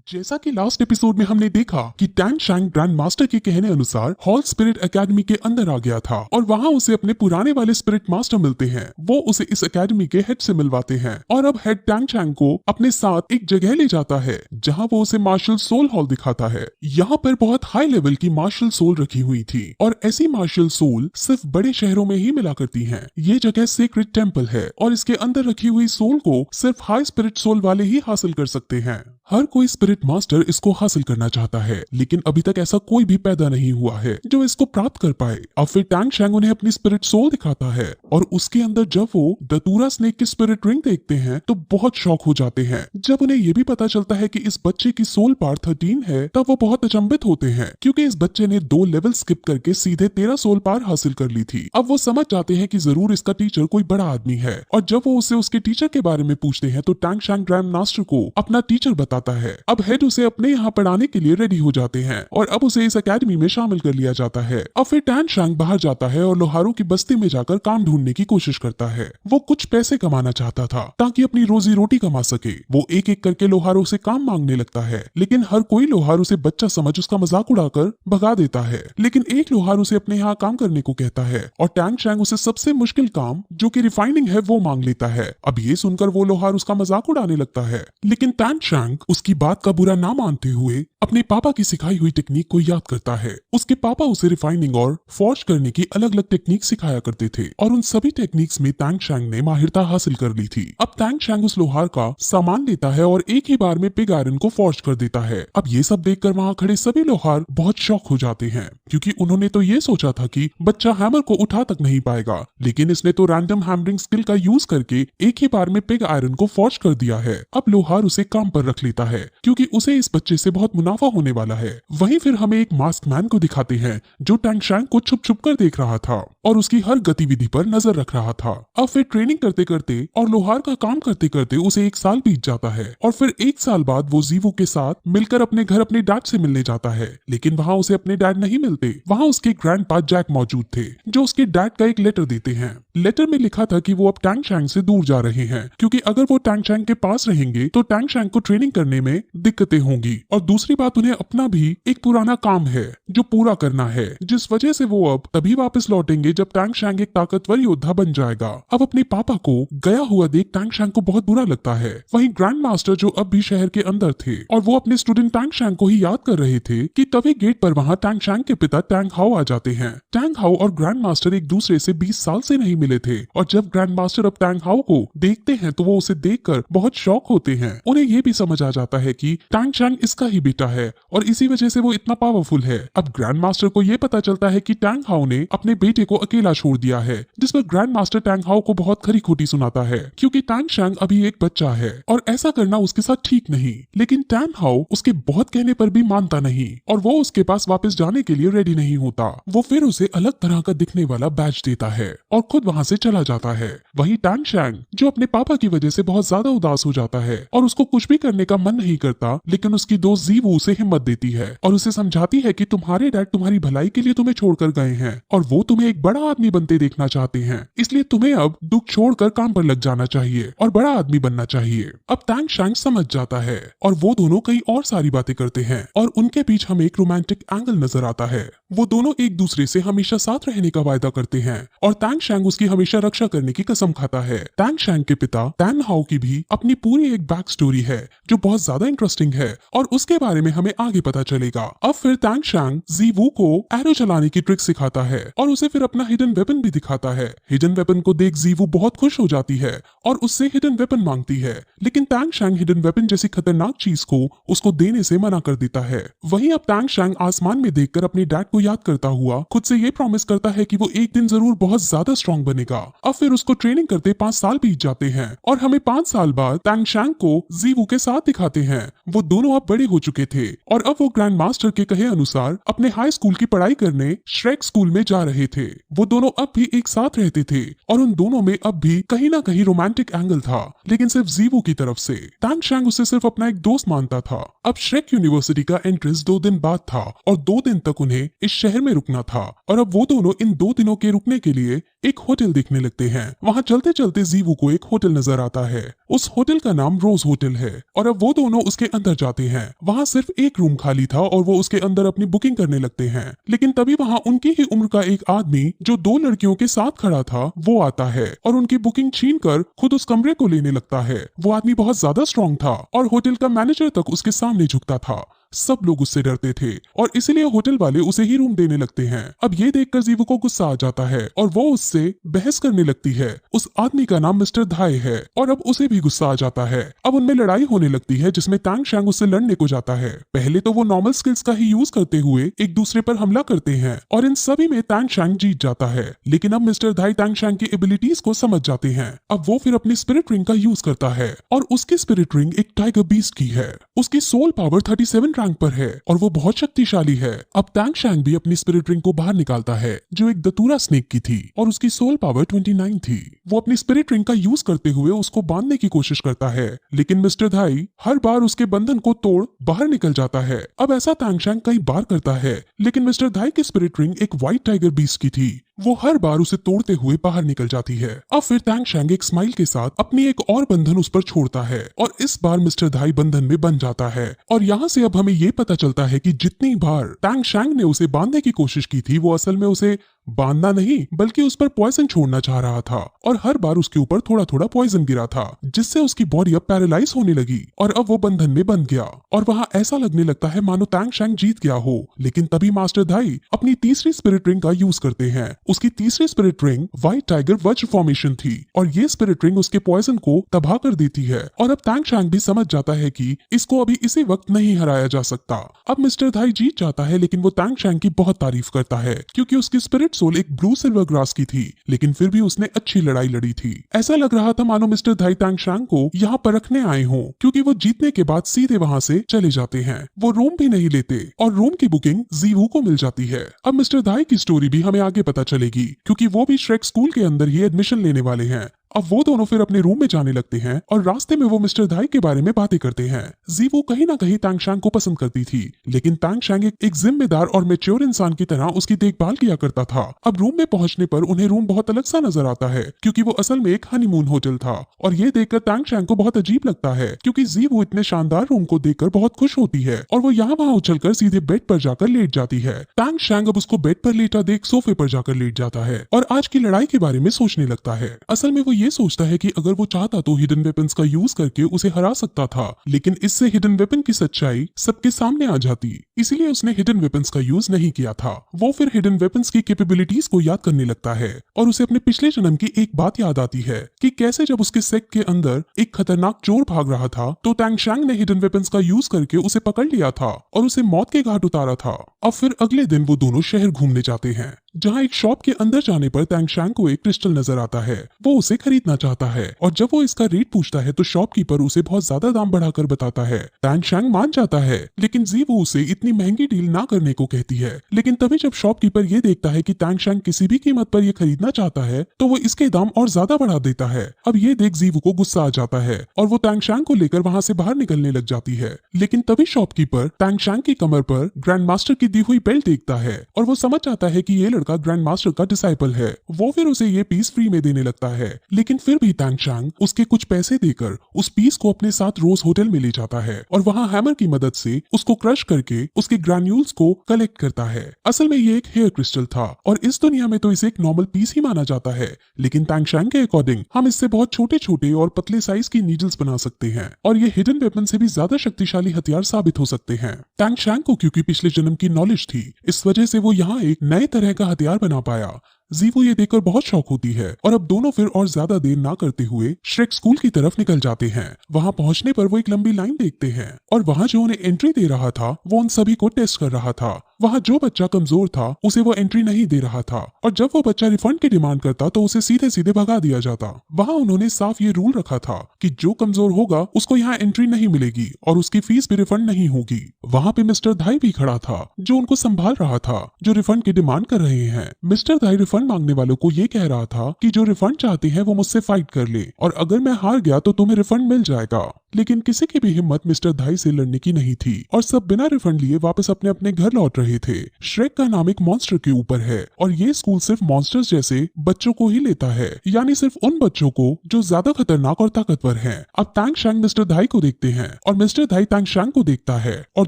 जैसा कि last episode में हमने देखा कि टैंग शैंग ग्रैंड मास्टर के कहने अनुसार हॉल स्पिरिट एकेडमी के अंदर आ गया था और वहाँ उसे अपने पुराने वाले स्पिरिट मास्टर मिलते हैं। वो उसे इस एकेडमी के हेड से मिलवाते हैं और अब हेड टैंग शैंग को अपने साथ एक जगह ले जाता है जहाँ वो उसे मार्शल सोल हॉल दिखाता है। यहाँ पर बहुत हाई लेवल की मार्शल सोल रखी हुई थी और ऐसी मार्शल सोल सिर्फ बड़े शहरों में ही मिला करती है। ये जगह सीक्रेट टेम्पल है और इसके अंदर रखी हुई सोल को सिर्फ हाई स्पिरिट सोल वाले ही हासिल कर सकते हैं। हर कोई स्पिरिट मास्टर इसको हासिल करना चाहता है, लेकिन अभी तक ऐसा कोई भी पैदा नहीं हुआ है जो इसको प्राप्त कर पाए। अब फिर टैंग शैंग उन्हें अपनी स्पिरिट सोल दिखाता है और उसके अंदर जब वो दतूरा स्नेक की स्पिरिट रिंग देखते हैं तो बहुत शौक हो जाते हैं। जब उन्हें ये भी पता चलता है कि इस बच्चे की सोल पावर 13 है तब वो बहुत अचंभित होते हैं, क्योंकि इस बच्चे ने 2 लेवल स्किप करके सीधे 13 सोल पावर हासिल कर ली थी। अब वो समझ जाते हैं कि जरूर इसका टीचर कोई बड़ा आदमी है और जब वो उसे उसके टीचर के बारे में पूछते हैं तो टैंग शैंग ग्रैंड मास्टर को अपना टीचर बताता है। अब हेड उसे अपने यहाँ पढ़ाने के लिए रेडी हो जाते हैं और अब उसे इस एकेडमी में शामिल कर लिया जाता है। अब फिर टैंग शैंग बाहर जाता है और लोहारों की बस्ती में जाकर काम ढूंढने की कोशिश करता है। वो कुछ पैसे कमाना चाहता था ताकि अपनी रोजी रोटी कमा सके। वो एक एक करके लोहारों से काम मांगने लगता है, लेकिन हर कोई लोहार उसे बच्चा समझ उसका मजाक उड़ाकर भगा देता है। लेकिन एक लोहार उसे अपने यहाँ काम करने को कहता है और टैंग शैंग उसे सबसे मुश्किल काम जो कि रिफाइनिंग है वो मांग लेता है। अब ये सुनकर वो लोहार उसका मजाक उड़ाने लगता है, लेकिन टैंग शैंग उसकी बात का बुरा ना मानते हुए अपने पापा की सिखाई हुई टेक्निक को याद करता है। उसके पापा उसे रिफाइनिंग और फॉर्ज करने की अलग अलग टेक्निक सिखाया करते थे और उन सभी टेक्निक्स में टैंग शैंग ने माहिरता हासिल कर ली थी। अब टैंग शैंग उस लोहार का सामान लेता है और एक ही बार में पिग आयरन को फॉर्ज कर देता है। अब ये सब देखकर वहाँ खड़े सभी लोहार बहुत शॉक हो जाते हैं, क्योंकि उन्होंने तो ये सोचा था कि बच्चा हैमर को उठा तक नहीं पाएगा, लेकिन इसने तो रैंडम हैमरिंग स्किल का यूज करके एक ही बार में पिग आयरन को फॉर्ज कर दिया है। अब लोहार उसे काम पर रख लेता है क्योंकि उसे इस बच्चे से बहुत मुनाफा होने वाला है। वहीं फिर हमें एक मास्क मैन को दिखाते हैं जो टैंग शैंग को छुप छुप कर देख रहा था और उसकी हर गतिविधि पर नजर रख रहा था। अब फिर ट्रेनिंग करते करते और लोहार का काम करते करते उसे 1 साल बीत जाता है और फिर 1 साल बाद वो जीवू के साथ मिलकर अपने घर अपने डैड से मिलने जाता है, लेकिन वहाँ उसे अपने डैड नहीं मिलते। वहाँ उसके ग्रैंडपा जैक मौजूद थे जो उसके डैड का एक लेटर देते हैं। लेटर में लिखा था कि वो अब टैंग शैंग से दूर जा रहे हैं, क्योंकि अगर वो टैंग शैंग के पास रहेंगे तो टैंग शैंग को ट्रेनिंग करने में दिक्कतें होंगी और दूसरी बात उन्हें अपना भी एक पुराना काम है जो पूरा करना है, जिस वजह से वो अब तभी वापस लौटेंगे जब टैंग शैंग एक ताकतवर योद्धा बन जाएगा। अब अपने पापा को गया हुआ देख टैंग शैंग को बहुत बुरा लगता है। वहीं ग्रैंड मास्टर जो अब भी शहर के अंदर थे और वो अपने स्टूडेंट टैंग शैंग को ही याद कर रहे थे कि तभी गेट पर वहाँ टैंग शैंग के पिता टैंग हाउ आ जाते हैं। टैंग हाउ और ग्रैंड मास्टर एक दूसरे से 20 साल से नहीं मिले थे और जब ग्रैंड मास्टर अब टैंग हाउ को देखते हैं तो वो उसे देखकर बहुत शॉक होते हैं। उन्हें ये भी समझ आ जाता है कि टैंग शैंग इसका ही बेटा है और इसी वजह से वो इतना पावरफुल है। अब ग्रैंड मास्टर को ये पता चलता है कि टैंग हाउ ने अपने बेटे को अकेला छोड़ दिया है, जिस पर ग्रैंड मास्टर टैंग हाउ को बहुत खरी खोटी सुनाता है, क्योंकि टैंग शैंग अभी एक बच्चा है और ऐसा करना उसके साथ ठीक नहीं। लेकिन टैंग हाउ उसके बहुत कहने पर भी मानता नहीं और वो उसके पास वापस जाने के लिए रेडी नहीं होता। वो फिर उसे अलग तरह का दिखने वाला बैज देता है और खुद वहाँ से चला जाता है। वहीं टैंग शैंग जो अपने पापा की वजह से बहुत ज्यादा उदास हो जाता है और उसको कुछ भी करने का मन नहीं करता, लेकिन उसकी दोस्त जीवू उसे हिम्मत देती है और उसे समझाती है कि तुम्हारे डैड तुम्हारी भलाई के लिए तुम्हें छोड़कर गए हैं और वो तुम्हें एक बड़ा आदमी बनते देखना चाहते हैं, इसलिए तुम्हें अब दुख छोड़कर काम पर लग जाना चाहिए और बड़ा आदमी बनना चाहिए। अब टैंग शैंग समझ जाता है और वो दोनों कई और सारी बातें करते हैं और उनके बीच हमें एक रोमांटिक एंगल नजर आता है। वो दोनों एक दूसरे से हमेशा साथ रहने का वायदा करते हैं और टैंग शैंग उसकी हमेशा रक्षा करने की कसम खाता है। टैंग शैंग के पिता टैंग हाउ की भी अपनी पूरी एक बैक स्टोरी है जो बहुत ज्यादा इंटरेस्टिंग है और उसके बारे में हमें आगे पता चलेगा। अब फिर टैंग शैंग जीवू को एरो चलाने की ट्रिक सिखाता है और उसे फिर अपना हिडन वेपन भी दिखाता है। हिडन वेपन को देख जीवू बहुत खुश हो जाती है और उससे हिडन वेपन मांगती है, लेकिन टैंग शैंग हिडन वेपन जैसी खतरनाक चीज को उसको देने से मना कर देता है। वहीं अब टैंग शैंग आसमान में देखकर अपने डैड को याद करता हुआ खुद से ये प्रॉमिस करता है कि वो एक दिन जरूर बहुत ज्यादा स्ट्रॉन्ग बनेगा। अब फिर उसको ट्रेनिंग करते 5 साल बीत जाते हैं और हमें 5 साल बाद टैंग शैंग को जीवू के साथ दिखाते हैं। वो दोनों अब बड़े हो चुके थे और अब वो ग्रैंड मास्टर के कहे अनुसार अपने हाई स्कूल की पढ़ाई करने श्रेक स्कूल में जा रहे थे। वो दोनों अब भी एक साथ रहते थे और उन दोनों में अब भी कहीं ना कहीं रोमांटिक एंगल था, लेकिन सिर्फ जीवू की तरफ से। टैंग शैंग उसे सिर्फ अपना एक दोस्त मानता था। अब श्रेक यूनिवर्सिटी का एंट्रेंस 2 दिन बाद था और 2 दिन तक उन्हें इस शहर में रुकना था और अब वो दोनों इन 2 दिनों के रुकने के लिए एक होटल देखने लगते हैं। वहाँ चलते चलते जीवू को एक होटल नजर आता है। उस होटल का नाम रोज होटल है और अब वो दोनों उसके अंदर जाते हैं। वहाँ सिर्फ एक रूम खाली था और वो उसके अंदर अपनी बुकिंग करने लगते हैं, लेकिन तभी वहाँ उनकी ही उम्र का एक आदमी जो 2 लड़कियों के साथ खड़ा था वो आता है और उनकी बुकिंग छीन कर खुद उस कमरे को लेने लगता है। वो आदमी बहुत ज्यादा स्ट्रॉन्ग था और होटल का मैनेजर तक उसके सामने झुकता था। सब लोग उससे डरते थे और इसीलिए होटल वाले उसे ही रूम देने लगते हैं। अब ये देखकर जीवू को गुस्सा आ जाता है और वो उससे बहस करने लगती है। उस आदमी का नाम मिस्टर धाई है और अब उसे भी गुस्सा आ जाता है। अब उनमें लड़ाई होने लगती है जिसमें टैंग शैंग उससे लड़ने को जाता है। पहले तो वो नॉर्मल स्किल्स का ही यूज करते हुए एक दूसरे पर हमला करते हैं और इन सभी में टैंग शैंग जीत जाता है, लेकिन अब मिस्टर धाई टैंग शैंग की एबिलिटीज को समझ जाते हैं। अब वो फिर अपनी स्पिरिट रिंग का यूज करता है और उसकी स्पिरिट रिंग एक टाइगर बीस्ट की है। उसकी सोल पावर 37 रैंक पर है और वो बहुत शक्तिशाली है। अब टैंग शैंग भी अपनी स्पिरिट रिंग को बाहर निकालता है जो एक दतूरा स्नेक की थी और उसकी सोल पावर 29 थी। वो अपनी स्पिरिट रिंग का यूज करते हुए उसको बांधने की कोशिश करता है, लेकिन मिस्टर धाई हर बार उसके बंधन को तोड़ बाहर निकल जाता है। अब ऐसा टैंग शैंग कई बार करता है, लेकिन मिस्टर धाई की स्पिरिट रिंग एक व्हाइट टाइगर बीस्ट की थी। वो हर बार उसे तोड़ते हुए बाहर निकल जाती है। अब फिर टैंग शैंग एक स्माइल के साथ अपनी एक और बंधन उस पर छोड़ता है और इस बार मिस्टर धाई बंधन में बंध जाता है। और यहाँ से अब हमें ये पता चलता है कि जितनी बार टैंग शैंग ने उसे बांधने की कोशिश की थी वो असल में उसे बांधना नहीं बल्कि उस पर पॉइजन छोड़ना चाह रहा था और हर बार उसके ऊपर थोड़ा थोड़ा पॉइजन गिरा था जिससे उसकी बॉडी अब पैरालाइज होने लगी और अब वो बंधन में बंध गया और वहाँ ऐसा लगने लगता है मानो टैंग शैंग जीत गया हो। लेकिन तभी मास्टर धाई अपनी तीसरी स्पिरिट रिंग का यूज करते हैं। उसकी तीसरी स्पिरिट रिंग व्हाइट टाइगर वज्र फॉर्मेशन थी और ये स्पिरिट रिंग उसके पॉइजन को तबाह कर देती है और अब टैंग शैंग भी समझ जाता है कि इसको अभी इसी वक्त नहीं हराया जा सकता। अब मिस्टर धाई जीत जाता है, लेकिन वो टैंग शैंग की बहुत तारीफ करता है क्योंकि उसकी स्पिरिट सोल एक ब्लू सिल्वर ग्रास की थी, लेकिन फिर भी उसने अच्छी लड़ाई लड़ी थी। ऐसा लग रहा था मानो मिस्टर धाई टैंग शैंग को यहाँ पर रखने आए हों, क्योंकि वो जीतने के बाद सीधे वहाँ से चले जाते हैं। वो रूम भी नहीं लेते और रूम की बुकिंग जीवू को मिल जाती है। अब मिस्टर धाई की स्टोरी भी हमें आगे पता चलेगी क्योंकि वो भी श्रेक स्कूल के अंदर ही एडमिशन लेने वाले हैं। अब वो दोनों फिर अपने रूम में जाने लगते हैं और रास्ते में वो मिस्टर धाई के बारे में बातें करते हैं। जीवू कहीं ना कहीं टैंग शैंग को पसंद करती थी, लेकिन टैंग शैंग एक जिम्मेदार और मैच्योर इंसान की तरह उसकी देखभाल किया करता था। अब रूम में पहुंचने पर उन्हें रूम बहुत अलग सा नजर आता है क्योंकि वो असल में एक हनीमून होटल था और ये देखकर टैंग शैंग को बहुत अजीब लगता है क्योंकि जीवू इतने शानदार रूम को देखकर बहुत खुश होती है और वो यहाँ वहाँ उछलकर सीधे बेड पर जाकर लेट जाती है। टैंग शैंग अब उसको बेड पर लेटा देख सोफे पर जाकर लेट जाता है और आज की लड़ाई के बारे में सोचने लगता है। असल में वो ये सोचता है कि अगर वो चाहता तो हिडन वेपन्स का यूज करके उसे हरा सकता था, लेकिन इससे हिडन वेपन की सच्चाई सबके सामने आ जाती, इसलिए उसने हिडन वेपन्स का यूज नहीं किया था। वो फिर हिडन वेपन्स की कैपेबिलिटीज को याद करने लगता है और उसे अपने पिछले जन्म की एक बात याद आती है कि कैसे जब उसके सेक्ट के अंदर एक खतरनाक चोर भाग रहा था तो टैंग शैंग ने हिडन वेपन्स का यूज करके उसे पकड़ लिया था और उसे मौत के घाट उतारा था। अब फिर अगले दिन वो दोनों शहर घूमने जाते हैं, जहाँ एक शॉप के अंदर जाने पर टैंग शैंग को एक क्रिस्टल नजर आता है। वो उसे खरीदना चाहता है और जब वो इसका रेट पूछता है तो शॉपकीपर उसे बहुत ज्यादा दाम बढ़ाकर बताता है। टैंग शैंग मान जाता है, लेकिन जीवू उसे इतनी महंगी डील ना करने को कहती है। लेकिन तभी जब शॉपकीपर ये देखता है कि टैंग शैंग किसी भी कीमत पर ये खरीदना चाहता है तो वो इसके दाम और ज्यादा बढ़ा देता है। अब ये देख जीवू को गुस्सा आ जाता है और वो टैंग शैंग को लेकर वहाँ से बाहर निकलने लग जाती है। लेकिन तभी शॉपकीपर टैंग शैंग की कमर पर ग्रैंड मास्टर की दी हुई बेल्ट देखता है और वो समझ जाता है कि ये लड़का ग्रैंड मास्टर का डिसाइपल है। वो फिर उसे ये पीस फ्री में देने लगता है, लेकिन फिर भी टैंग शैंग उसके कुछ पैसे देकर उस पीस को अपने साथ रोज होटल में ले जाता है और वहाँ हैमर की मदद से उसको क्रश करके उसके ग्रैन्यूल्स को कलेक्ट करता है। असल में ये एक हेयर क्रिस्टल था और इस दुनिया में तो इसे एक नॉर्मल पीस ही माना जाता है, लेकिन टैंग शैंग के अकॉर्डिंग हम इससे बहुत छोटे छोटे और पतले साइज की नीडल्स बना सकते हैं और ये हिडन वेपन से भी ज्यादा शक्तिशाली हथियार साबित हो सकते हैं। टैंग शैंग को क्योंकि पिछले जन्म की नॉलेज थी, इस वजह से वो यहाँ एक नए तरह का हथियार बना पाया। जीवू ये देखकर बहुत शौक होती है और अब दोनों फिर और ज्यादा देर ना करते हुए श्रेक स्कूल की तरफ निकल जाते हैं। वहाँ पहुँचने पर वो एक लंबी लाइन देखते हैं और वहाँ जो उन्हें एंट्री दे रहा था वो उन सभी को टेस्ट कर रहा था। वहाँ जो बच्चा कमजोर था उसे वो एंट्री नहीं दे रहा था और जब वो बच्चा रिफंड की डिमांड करता तो उसे सीधे सीधे भगा दिया जाता। वहाँ उन्होंने साफ ये रूल रखा था कि जो कमजोर होगा उसको यहाँ एंट्री नहीं मिलेगी और उसकी फीस भी रिफंड नहीं होगी। वहाँ पे मिस्टर धाई भी खड़ा था जो उनको संभाल रहा था, जो रिफंड की डिमांड कर रहे हैं। मिस्टर धाई रिफंड मांगने वालों को ये कह रहा था कि जो रिफंड चाहते हैं वो मुझसे फाइट कर ले और अगर मैं हार गया तो तुम्हें रिफंड मिल जाएगा। लेकिन किसी की भी हिम्मत मिस्टर धाई से लड़ने की नहीं थी और सब बिना रिफंड लिए वापस अपने अपने घर लौट रहे थे। श्रेक का नाम एक मॉन्स्टर के ऊपर है और ये स्कूल सिर्फ मॉन्स्टर्स जैसे बच्चों को ही लेता है, यानी सिर्फ उन बच्चों को जो ज्यादा खतरनाक और ताकतवर हैं। अब तैंग शैंग मिस्टर धाई को देखते हैं और मिस्टर धाई तैंग शैंग को देखता है और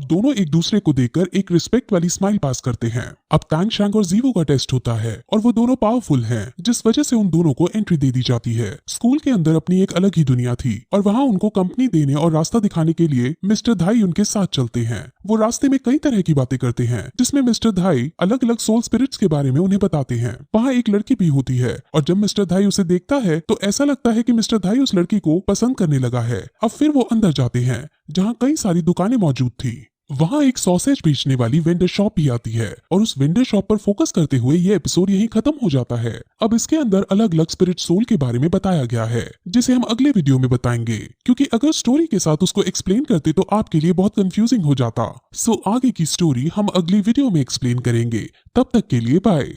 दोनों एक दूसरे को देखकर एक रिस्पेक्ट वाली स्माइल पास करते हैं। अब तैंग शैंग और जीवो का टेस्ट होता है और वो दोनों पावरफुल हैं, जिस वजह से उन दोनों को एंट्री दे दी जाती है। स्कूल के अंदर अपनी एक अलग ही दुनिया थी और वहाँ उनको कंपनी देने और रास्ता दिखाने के लिए मिस्टर धाई उनके साथ चलते हैं। वो रास्ते में कई तरह की बातें करते हैं जिसमें मिस्टर धाई अलग अलग सोल स्पिरिट्स के बारे में उन्हें बताते हैं। वहाँ एक लड़की भी होती है और जब मिस्टर धाई उसे देखता है तो ऐसा लगता है कि मिस्टर धाई उस लड़की को पसंद करने लगा है। अब फिर वो अंदर जाते हैं जहाँ कई सारी दुकानें मौजूद थी। वहाँ एक सॉसेज बेचने वाली वेंडर शॉप भी आती है और उस वेंडर शॉप पर फोकस करते हुए ये एपिसोड यहीं खत्म हो जाता है। अब इसके अंदर अलग अलग स्पिरिट सोल के बारे में बताया गया है जिसे हम अगले वीडियो में बताएंगे, क्योंकि अगर स्टोरी के साथ उसको एक्सप्लेन करते तो आपके लिए बहुत कंफ्यूजिंग हो जाता। सो आगे की स्टोरी हम अगली वीडियो में एक्सप्लेन करेंगे। तब तक के लिए बाय।